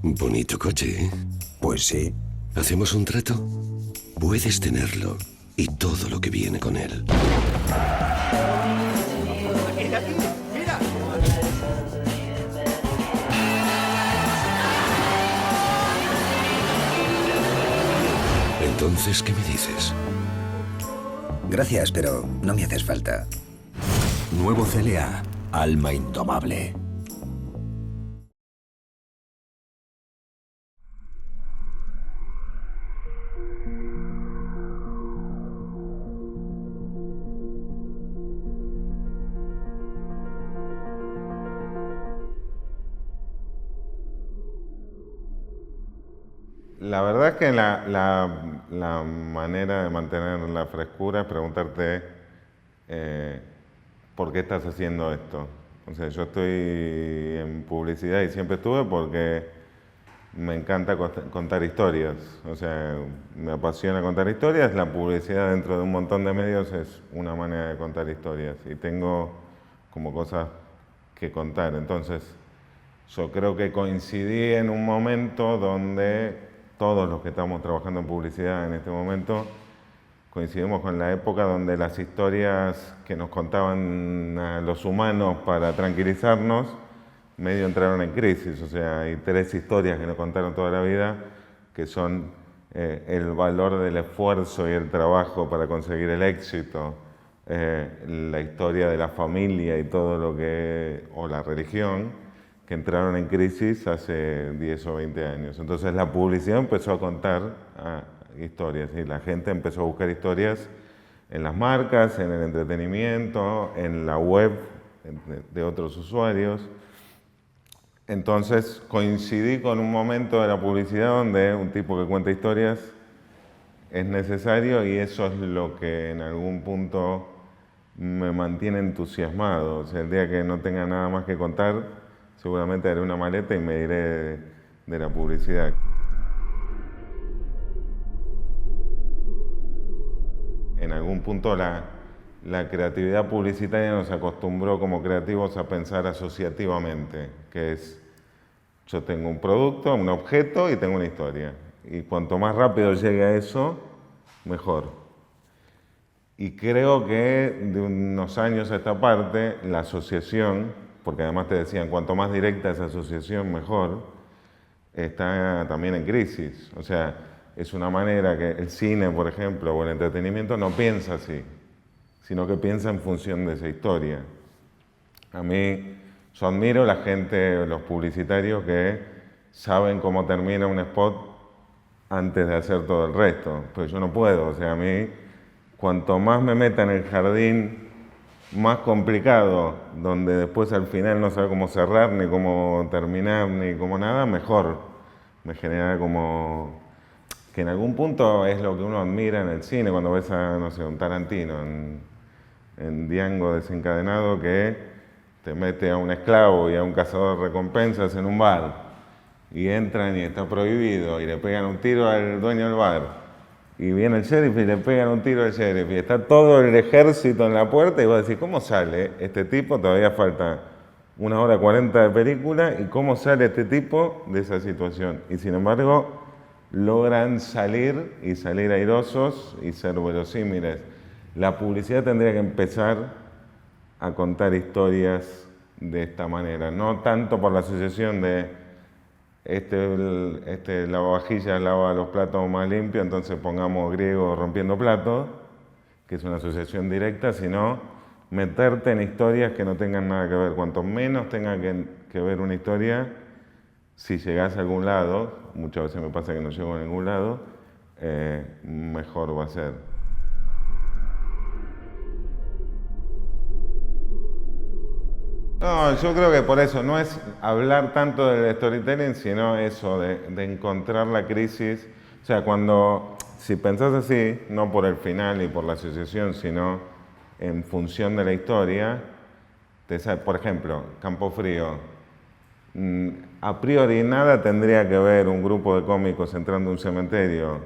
Bonito coche, ¿eh? Pues sí. ¿Hacemos un trato? Puedes tenerlo y todo lo que viene con él. ¡Mira aquí! ¡Mira! Entonces, ¿qué me dices? Gracias, pero no me haces falta. Nuevo CLA, alma indomable. La verdad es que la manera de mantener la frescura es preguntarte por qué estás haciendo esto. O sea, yo estoy en publicidad y siempre estuve porque me encanta contar historias. O sea, me apasiona contar historias. La publicidad dentro de un montón de medios es una manera de contar historias. Y tengo como cosas que contar. Entonces, yo creo que coincidí en un momento donde todos los que estamos trabajando en publicidad en este momento coincidimos con la época donde las historias que nos contaban a los humanos para tranquilizarnos medio entraron en crisis. O sea, hay 3 historias que nos contaron toda la vida que son el valor del esfuerzo y el trabajo para conseguir el éxito, la historia de la familia y todo lo que, o la religión, que entraron en crisis hace 10 o 20 años. Entonces la publicidad empezó a contar historias y la gente empezó a buscar historias en las marcas, en el entretenimiento, en la web de otros usuarios. Entonces coincidí con un momento de la publicidad donde un tipo que cuenta historias es necesario y eso es lo que en algún punto me mantiene entusiasmado. O sea, el día que no tenga nada más que contar, seguramente haré una maleta y me iré de la publicidad. En algún punto la creatividad publicitaria nos acostumbró como creativos a pensar asociativamente, que es, yo tengo un producto, un objeto y tengo una historia. Y cuanto más rápido llegue a eso, mejor. Y creo que de unos años a esta parte, la asociación, porque además te decían, cuanto más directa esa asociación, mejor, está también en crisis. O sea, es una manera que el cine, por ejemplo, o el entretenimiento no piensa así, sino que piensa en función de esa historia. A mí, yo admiro la gente, los publicitarios que saben cómo termina un spot antes de hacer todo el resto, pues yo no puedo. O sea, a mí, cuanto más me meta en el jardín más complicado, donde después al final no sabe cómo cerrar, ni cómo terminar, ni cómo nada, mejor. Me genera como que en algún punto es lo que uno admira en el cine, cuando ves a, no sé, un Tarantino en Django desencadenado, que te mete a un esclavo y a un cazador de recompensas en un bar, y entran y está prohibido, y le pegan un tiro al dueño del bar. Y viene el sheriff y le pegan un tiro al sheriff. Y está todo el ejército en la puerta y vos decís, ¿cómo sale este tipo? Todavía falta 1 hora 40 de película. ¿Y cómo sale este tipo de esa situación? Y sin embargo, logran salir y salir airosos y ser verosímiles. La publicidad tendría que empezar a contar historias de esta manera. No tanto por la asociación de este lavavajillas lava los platos más limpios, entonces pongamos griego rompiendo platos, que es una asociación directa, sino meterte en historias que no tengan nada que ver. Cuanto menos tenga que ver una historia, si llegás a algún lado, muchas veces me pasa que no llego a ningún lado, mejor va a ser. No, yo creo que por eso no es hablar tanto del storytelling, sino eso, de encontrar la crisis. O sea, si pensás así, no por el final y por la asociación, sino en función de la historia, por ejemplo, Campo Frío, a priori nada tendría que ver un grupo de cómicos entrando a un cementerio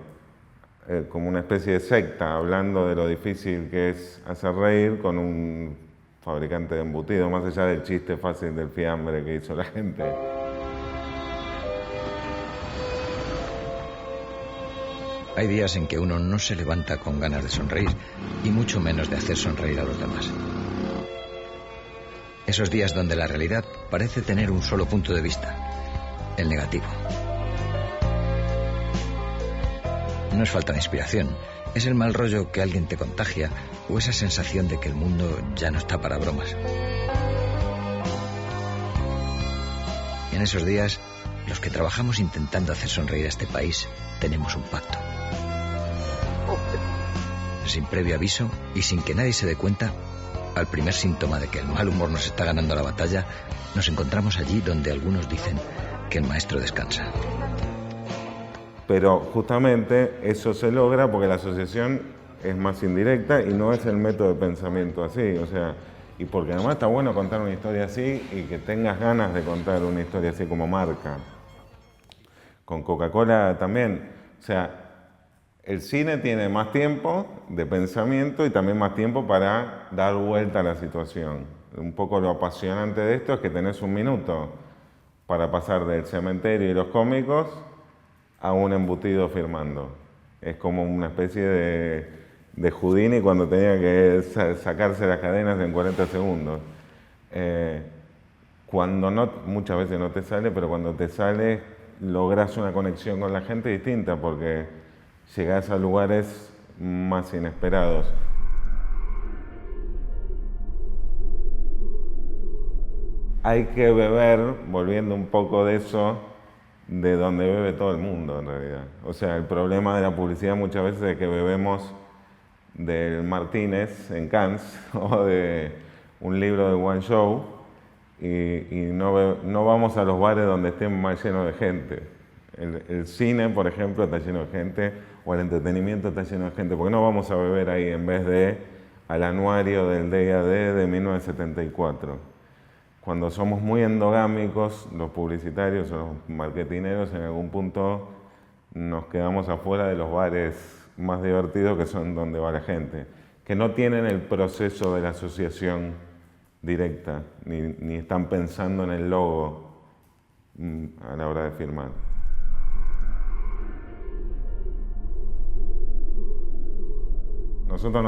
como una especie de secta, hablando de lo difícil que es hacer reír con un fabricante de embutido, más allá del chiste fácil del fiambre que hizo la gente. Hay días en que uno no se levanta con ganas de sonreír, y mucho menos de hacer sonreír a los demás. Esos días donde la realidad parece tener un solo punto de vista, el negativo. No es falta de inspiración, es el mal rollo que alguien te contagia o esa sensación de que el mundo ya no está para bromas. En esos días, los que trabajamos intentando hacer sonreír a este país, tenemos un pacto. Sin previo aviso y sin que nadie se dé cuenta, al primer síntoma de que el mal humor nos está ganando la batalla, nos encontramos allí donde algunos dicen que el maestro descansa. Pero justamente eso se logra porque la asociación es más indirecta y no es el método de pensamiento así, o sea, y porque además está bueno contar una historia así y que tengas ganas de contar una historia así como marca. Con Coca-Cola también, o sea, el cine tiene más tiempo de pensamiento y también más tiempo para dar vuelta a la situación. Un poco lo apasionante de esto es que tenés un minuto para pasar del cementerio y los cómicos a un embutido firmando. Es como una especie de Houdini cuando tenía que sacarse las cadenas en 40 segundos. Cuando no, muchas veces no te sale, pero cuando te sale logras una conexión con la gente distinta porque llegás a lugares más inesperados. Hay que beber, volviendo un poco de eso, de donde bebe todo el mundo en realidad. O sea, el problema de la publicidad muchas veces es que bebemos del Martínez en Cannes o de un libro de One Show y no vamos a los bares donde estén más llenos de gente. El cine, por ejemplo, está lleno de gente, o el entretenimiento está lleno de gente. ¿Por qué no vamos a beber ahí en vez de al anuario del D&D de 1974? Cuando somos muy endogámicos, los publicitarios o los marketineros, en algún punto nos quedamos afuera de los bares más divertidos que son donde va la gente, que no tienen el proceso de la asociación directa, ni están pensando en el logo a la hora de firmar. Nosotros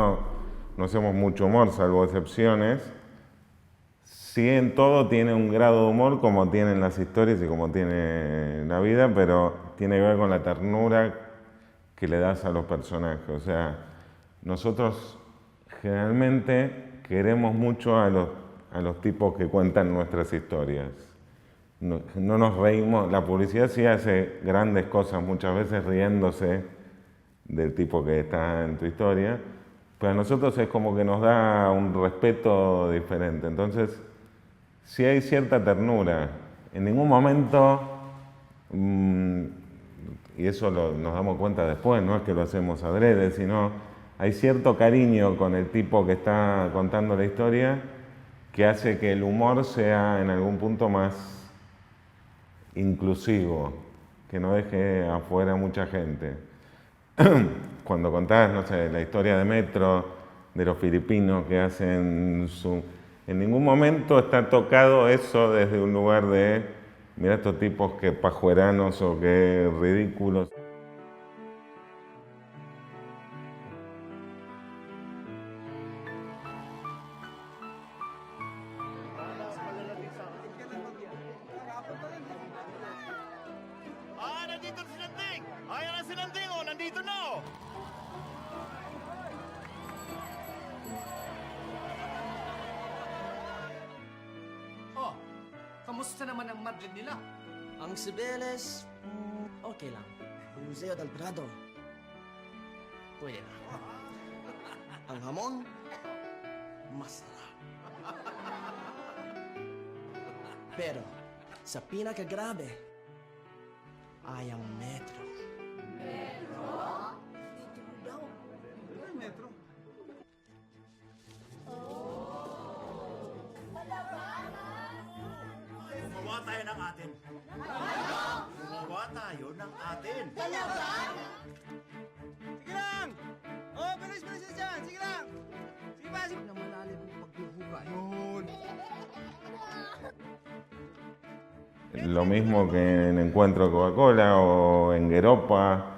no hacemos mucho humor, salvo excepciones. Sí, en todo tiene un grado de humor como tienen las historias y como tiene la vida, pero tiene que ver con la ternura que le das a los personajes. O sea, nosotros generalmente queremos mucho a los tipos que cuentan nuestras historias. No nos reímos, la publicidad sí hace grandes cosas muchas veces riéndose del tipo que está en tu historia, pero a nosotros es como que nos da un respeto diferente. Entonces, sí hay cierta ternura. En ningún momento, y eso nos damos cuenta después, no es que lo hacemos adrede, sino hay cierto cariño con el tipo que está contando la historia que hace que el humor sea en algún punto más inclusivo, que no deje afuera mucha gente. Cuando contás, no sé, la historia de Metro, de los filipinos que hacen en ningún momento está tocado eso desde un lugar de, mira estos tipos que pajueranos o que ridículos. Nandito si Nanding! Ayan na si Nanding, oh! Nandito na, oh! Oh, kamusta naman ang Madrid nila? Ang Cibeles, okay lang. Ang Museo del Prado, pwede na. Ang hamon, masarap. Pero, sa pinakagrabe, ay ang metro. Gumawa tayo ng atin. Gumawa tayo ng atin. Sige lang! Oh, bilis-bilis dyan! Sige lang! Sige pa! Sige Na malalim ang pagbubuka. Yun! Lo mismo que en Encuentro Coca-Cola o en Gueropa,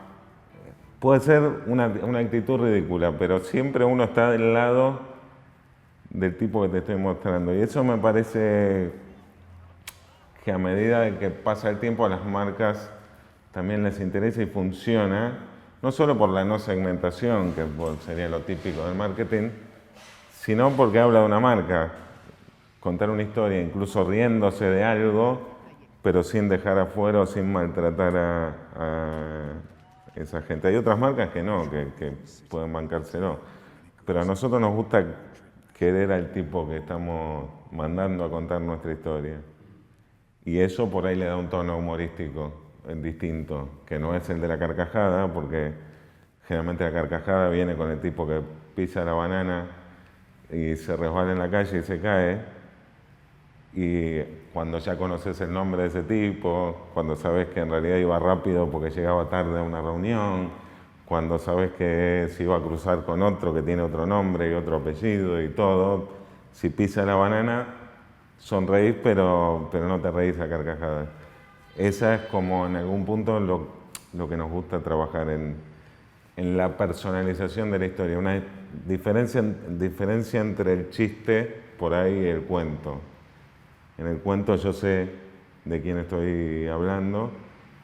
puede ser una actitud ridícula, pero siempre uno está del lado del tipo que te estoy mostrando. Y eso me parece que a medida de que pasa el tiempo a las marcas también les interesa y funciona, no solo por la no segmentación, que sería lo típico del marketing, sino porque habla de una marca. Contar una historia, incluso riéndose de algo, pero sin dejar afuera o sin maltratar a esa gente. Hay otras marcas que no, que pueden bancárselo. Pero a nosotros nos gusta querer al tipo que estamos mandando a contar nuestra historia. Y eso por ahí le da un tono humorístico distinto, que no es el de la carcajada, porque generalmente la carcajada viene con el tipo que pisa la banana y se resbala en la calle y se cae. Y cuando ya conoces el nombre de ese tipo, cuando sabes que en realidad iba rápido porque llegaba tarde a una reunión, cuando sabes que se iba a cruzar con otro que tiene otro nombre y otro apellido y todo, si pisa la banana, sonreís pero no te reís a carcajadas. Esa es como en algún punto lo que nos gusta trabajar en la personalización de la historia, una diferencia entre el chiste por ahí y el cuento. En el cuento yo sé de quién estoy hablando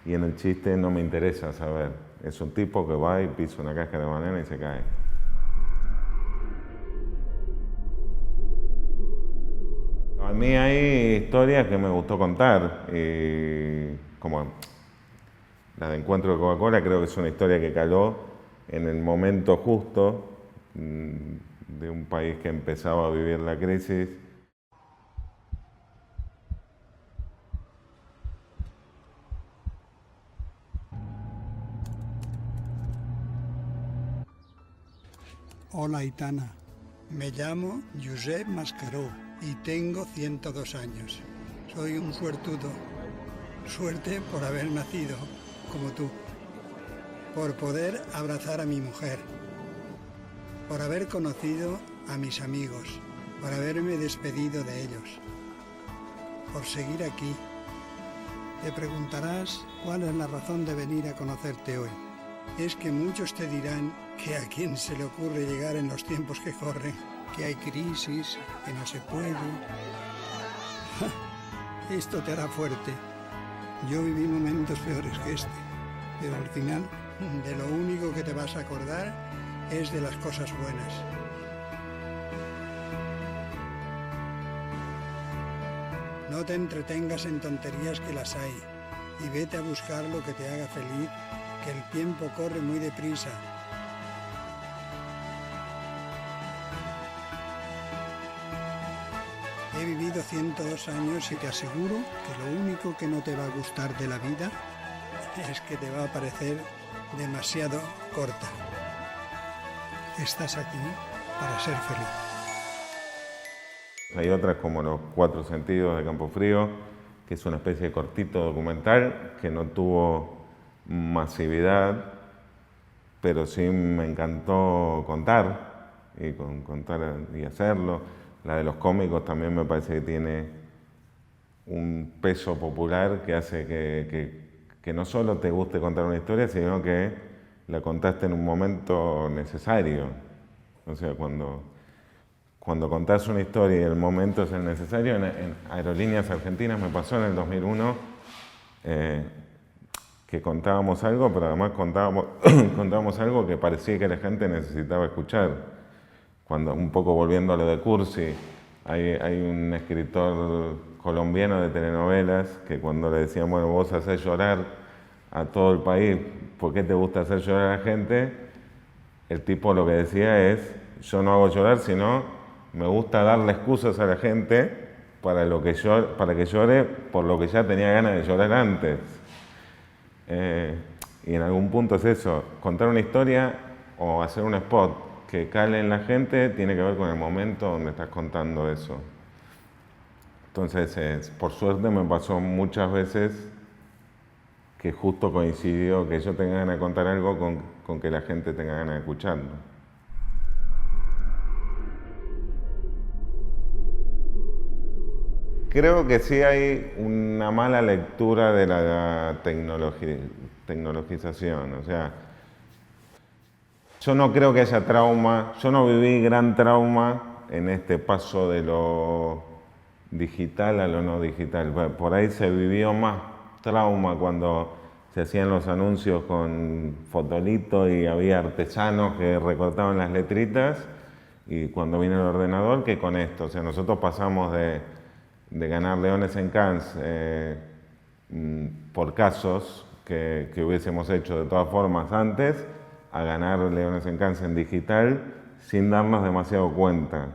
y en el chiste no me interesa saber. Es un tipo que va y pisa una cáscara de banana y se cae. A mí hay historias que me gustó contar, como la de Encuentro de Coca-Cola, creo que es una historia que caló en el momento justo de un país que empezaba a vivir la crisis. Hola, Aitana. Me llamo Josep Mascaró y tengo 102 años. Soy un suertudo. Suerte por haber nacido como tú. Por poder abrazar a mi mujer. Por haber conocido a mis amigos. Por haberme despedido de ellos. Por seguir aquí. Te preguntarás cuál es la razón de venir a conocerte hoy. Es que muchos te dirán que a quién se le ocurre llegar en los tiempos que corren, que hay crisis, que no se puede. Esto te hará fuerte. Yo viví momentos peores que este, pero al final de lo único que te vas a acordar es de las cosas buenas. No te entretengas en tonterías que las hay y vete a buscar lo que te haga feliz, que el tiempo corre muy deprisa. He vivido 102 años y te aseguro que lo único que no te va a gustar de la vida es que te va a parecer demasiado corta. Estás aquí para ser feliz. Hay otras como Los Cuatro Sentidos de Campofrío, que es una especie de cortito documental que no tuvo masividad, pero sí me encantó contar y hacerlo. La de los cómicos también me parece que tiene un peso popular que hace que no solo te guste contar una historia, sino que la contaste en un momento necesario. O sea, cuando contás una historia y el momento es el necesario, en Aerolíneas Argentinas me pasó en el 2001 que contábamos algo, pero además contábamos algo que parecía que la gente necesitaba escuchar. Cuando, un poco volviendo a lo de Cursi, hay un escritor colombiano de telenovelas que cuando le decían, bueno, vos hacés llorar a todo el país, ¿por qué te gusta hacer llorar a la gente? El tipo lo que decía es, yo no hago llorar, sino me gusta darle excusas a la gente para que llore por lo que ya tenía ganas de llorar antes. Y en algún punto es eso, contar una historia o hacer un spot que cale en la gente tiene que ver con el momento donde estás contando eso. Entonces, por suerte me pasó muchas veces que justo coincidió que yo tenga ganas de contar algo con que la gente tenga ganas de escucharlo. Creo que sí hay una mala lectura de la tecnologización. O sea, Yo no creo que haya trauma, yo no viví gran trauma en este paso de lo digital a lo no digital. Por ahí se vivió más trauma cuando se hacían los anuncios con fotolito y había artesanos que recortaban las letritas, y cuando vino el ordenador, que con esto. O sea, nosotros pasamos de ganar Leones en Cannes por casos que hubiésemos hecho de todas formas antes, a ganar Leones en Cannes en digital sin darnos demasiado cuenta.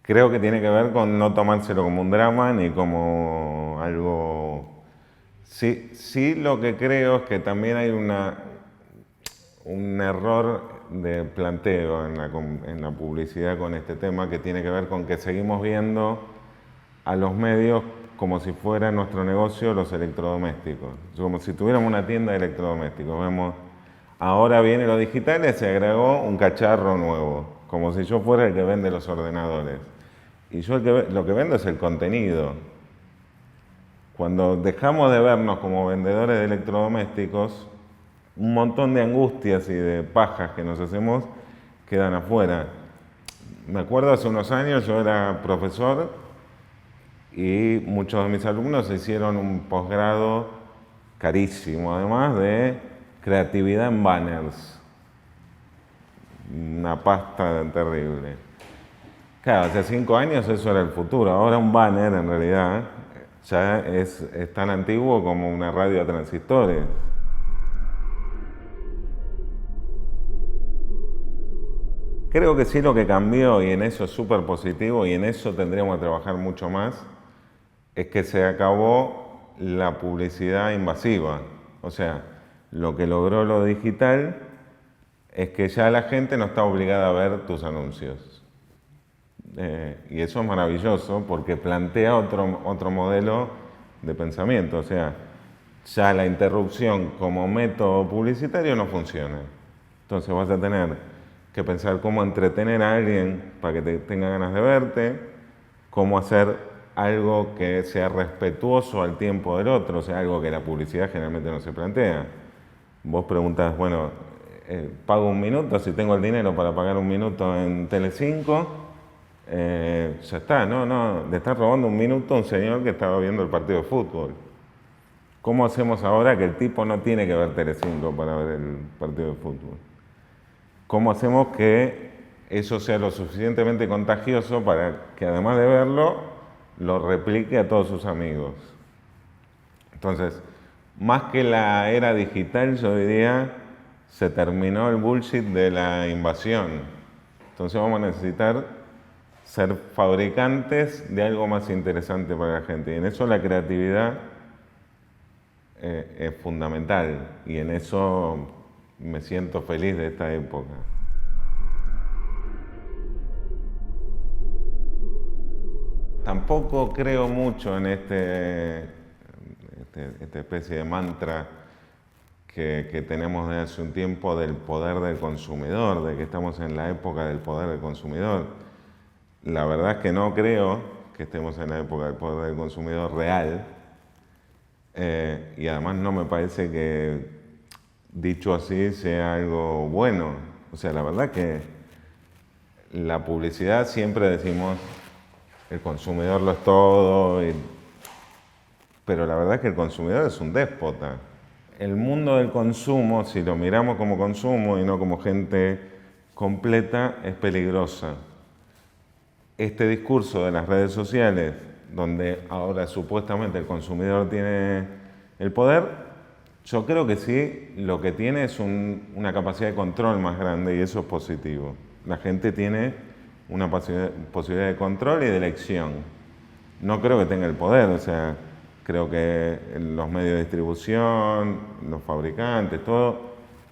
Creo que tiene que ver con no tomárselo como un drama ni como algo... Sí, lo que creo es que también hay un error de planteo en la publicidad con este tema, que tiene que ver con que seguimos viendo a los medios como si fuera nuestro negocio los electrodomésticos. Como si tuviéramos una tienda de electrodomésticos. Vemos, ahora viene lo digital y se agregó un cacharro nuevo, como si yo fuera el que vende los ordenadores. Y yo lo que vendo es el contenido. Cuando dejamos de vernos como vendedores de electrodomésticos, un montón de angustias y de pajas que nos hacemos quedan afuera. Me acuerdo hace unos años, yo era profesor y muchos de mis alumnos hicieron un posgrado carísimo, además, de creatividad en banners. Una pasta terrible. Claro, hace 5 años eso era el futuro. Ahora un banner, en realidad, ya es tan antiguo como una radio a transistores. Creo que sí, lo que cambió, y en eso es súper positivo, y en eso tendríamos que trabajar mucho más, es que se acabó la publicidad invasiva. O sea, lo que logró lo digital es que ya la gente no está obligada a ver tus anuncios. Y eso es maravilloso porque plantea otro modelo de pensamiento. O sea, ya la interrupción como método publicitario no funciona. Entonces vas a tener que pensar cómo entretener a alguien para que tenga ganas de verte, cómo hacer algo que sea respetuoso al tiempo del otro, o sea, algo que la publicidad generalmente no se plantea. Vos preguntás, bueno, ¿pago 1 minuto? Si tengo el dinero para pagar 1 minuto en Telecinco, ya está, no, le está robando 1 minuto a un señor que estaba viendo el partido de fútbol. ¿Cómo hacemos ahora que el tipo no tiene que ver Telecinco para ver el partido de fútbol? ¿Cómo hacemos que eso sea lo suficientemente contagioso para que, además de verlo, lo replique a todos sus amigos? Entonces, más que la era digital, yo diría, se terminó el bullshit de la invasión. Entonces vamos a necesitar ser fabricantes de algo más interesante para la gente. Y en eso la creatividad es fundamental. Y en eso me siento feliz de esta época. Tampoco creo mucho en esta especie de mantra que tenemos desde hace un tiempo del poder del consumidor, de que estamos en la época del poder del consumidor. La verdad es que no creo que estemos en la época del poder del consumidor real, y además no me parece que, dicho así, sea algo bueno. O sea, la verdad que la publicidad siempre decimos el consumidor lo es todo, pero la verdad es que el consumidor es un déspota. El mundo del consumo, si lo miramos como consumo y no como gente completa, es peligrosa. Este discurso de las redes sociales, donde ahora supuestamente el consumidor tiene el poder, yo creo que sí, lo que tiene es una capacidad de control más grande, y eso es positivo. La gente tiene una posibilidad de control y de elección. No creo que tenga el poder, o sea, creo que los medios de distribución, los fabricantes, todo,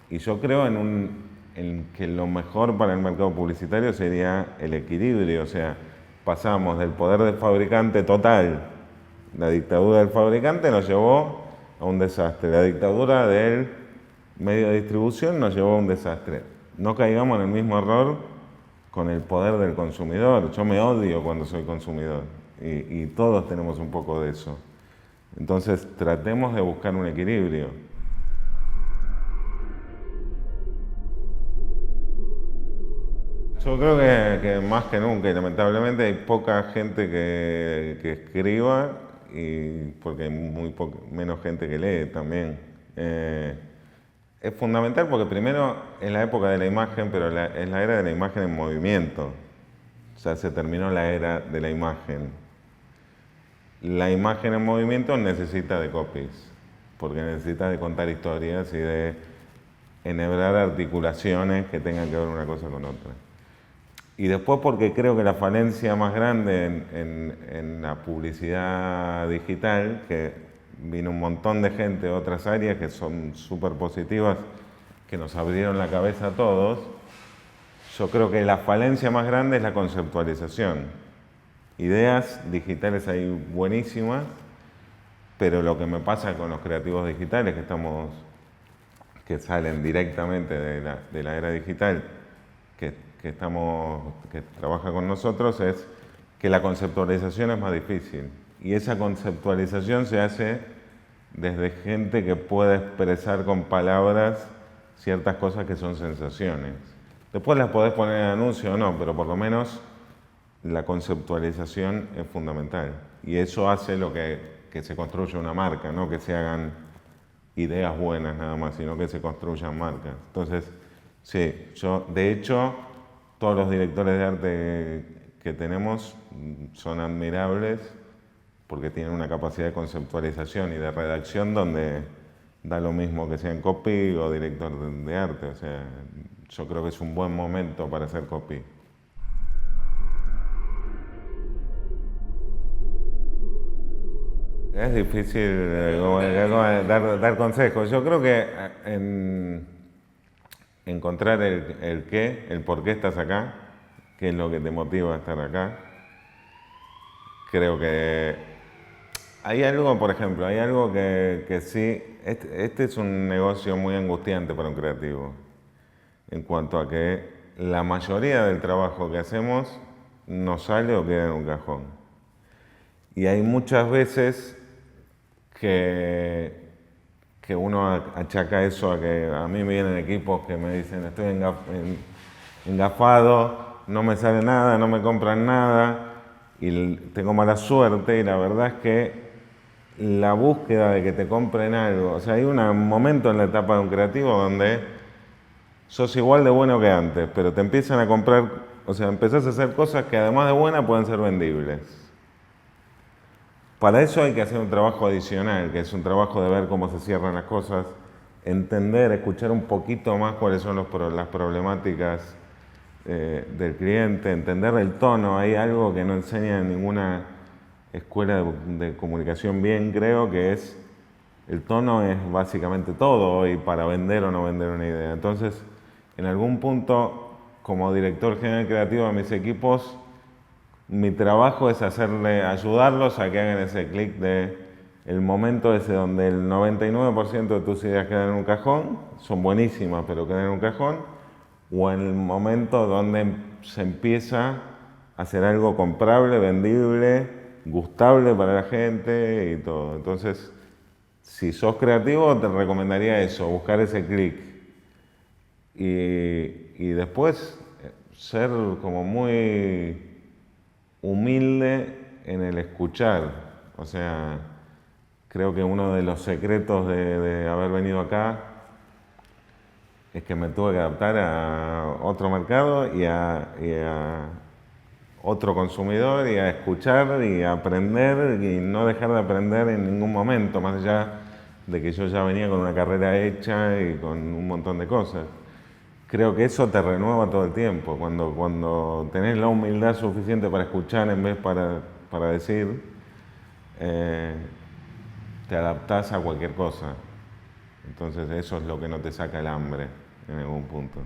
y yo creo en que lo mejor para el mercado publicitario sería el equilibrio. O sea, pasamos del poder del fabricante total, la dictadura del fabricante nos llevó a un desastre, la dictadura del medio de distribución nos llevó a un desastre. No caigamos en el mismo error con el poder del consumidor. Yo me odio cuando soy consumidor, y todos tenemos un poco de eso. Entonces tratemos de buscar un equilibrio. Yo creo que más que nunca, y lamentablemente hay poca gente que escriba, y porque hay menos gente que lee también. Es fundamental porque primero es la época de la imagen, pero es la era de la imagen en movimiento. O sea, se terminó la era de la imagen. La imagen en movimiento necesita de copies, porque necesita de contar historias y de enhebrar articulaciones que tengan que ver una cosa con otra. Y después porque creo que la falencia más grande en la publicidad digital, que vino un montón de gente de otras áreas que son súper positivas, que nos abrieron la cabeza a todos, yo creo que la falencia más grande es la conceptualización. Ideas digitales hay buenísimas, pero lo que me pasa con los creativos digitales que salen directamente de la era digital, que trabaja con nosotros, es que la conceptualización es más difícil. Y esa conceptualización se hace desde gente que puede expresar con palabras ciertas cosas que son sensaciones. Después las podés poner en anuncio o no, pero por lo menos la conceptualización es fundamental. Y eso hace que se construya una marca, no que se hagan ideas buenas nada más, sino que se construyan marcas. Entonces, sí, de hecho, todos los directores de arte que tenemos son admirables porque tienen una capacidad de conceptualización y de redacción donde da lo mismo que sean copy o director de arte. O sea, yo creo que es un buen momento para hacer copy. Es difícil dar consejos. Yo creo que encontrar el qué, el por qué estás acá, qué es lo que te motiva a estar acá. Creo que hay algo, por ejemplo, hay algo que sí, este es un negocio muy angustiante para un creativo, en cuanto a que la mayoría del trabajo que hacemos no sale o queda en un cajón. Y hay muchas veces que uno achaca eso a que a mí me vienen equipos que me dicen estoy engafado, no me sale nada, no me compran nada y tengo mala suerte, y la verdad es que la búsqueda de que te compren algo, o sea, hay un momento en la etapa de un creativo donde sos igual de bueno que antes, pero te empiezan a comprar, o sea, empezás a hacer cosas que además de buenas pueden ser vendibles. Para eso hay que hacer un trabajo adicional, que es un trabajo de ver cómo se cierran las cosas, entender, escuchar un poquito más cuáles son las problemáticas del cliente, entender el tono. Hay algo que no enseña en ninguna escuela de comunicación bien, creo, que es el tono es básicamente todo hoy para vender o no vender una idea. Entonces, en algún punto, como director general creativo de mis equipos, mi trabajo es ayudarlos a que hagan ese clic de el momento ese donde el 99% de tus ideas quedan en un cajón, son buenísimas pero quedan en un cajón, o en el momento donde se empieza a hacer algo comprable, vendible, gustable para la gente y todo. Entonces, si sos creativo te recomendaría eso, buscar ese clic y después ser como muy humilde en el escuchar. O sea, creo que uno de los secretos de haber venido acá es que me tuve que adaptar a otro mercado y a otro consumidor y a escuchar y a aprender y no dejar de aprender en ningún momento, más allá de que yo ya venía con una carrera hecha y con un montón de cosas. Creo que eso te renueva todo el tiempo, cuando tenés la humildad suficiente para escuchar en vez para decir, te adaptás a cualquier cosa. Entonces eso es lo que no te saca el hambre en algún punto.